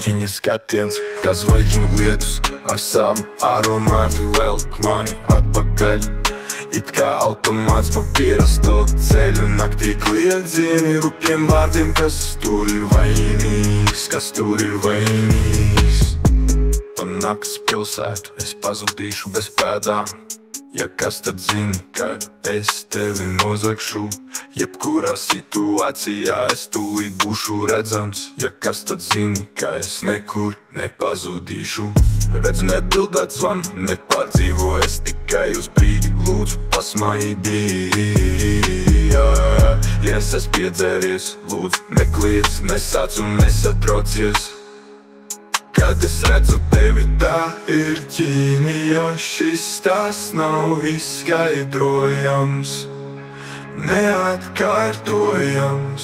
Viņa skatiens, kā zvaigžņu lietus, ar savu aromātu velk mani atpakaļ. It kā automāts pa pierasto ceļu, naktī kliedzieni rupjiem vārdiem, kas tur ir vainīgs, kas tur ir vainīgs. Pa nakts pilsētu es pazudīšu bez pēdām. Ja kas tad zina, kad es tevi nozagšu, jebkurā situācijā es tūlīt būšu redzams. Ja kas tad zina, ka es nekur nepazudīšu. Redz, nebildēt zvanu, nepārdzīvo, es tikai uz brīdi lūdzu pasmaidī. Ja es esmu piedzēries, lūdzu nekliedz, nesāc un nesatraucies. Kad es redzu tevi, tā ir ķīmija, šis tās nav izskaidrojams, neatkārtojams,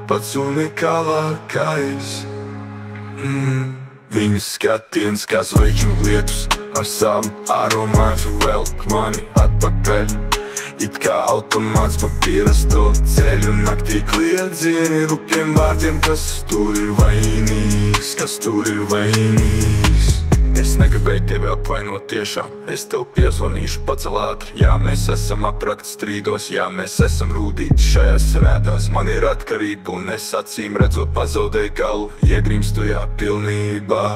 pats unikālākais. Viņas skatiens, kā zvaigžņu lietus, ar savu aromātu velk mani atpakaļ. It kā automāts pa pierasto ceļu, naktī kliedzieni rupjiem vārdiem, kas tur ir vainīgs, kas tur ir vainīgs. Es negribēju tevi apvainot tiešām, es tev piezvanīšu pacel ātri. Jā, mēs esam aprakti strīdos, jā, mēs esam rūdīti šajās svētās. Man ir atkarība un es acīm redzot pazaudēju galvu, iegrimstu jā pilnībā.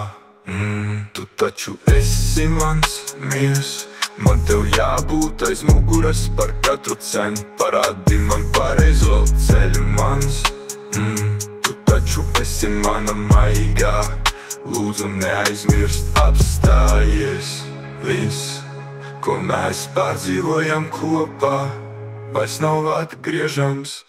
Tu taču esi mans miers, man tev jābūt aiz muguras par katru cenu. Parādi man pareizo ceļu mans. Tu taču esi mana maigā, lūdzu neaizmirst apstājies. Viss, ko mēs pārdzīvojam kopā, vairs nav atgriežams.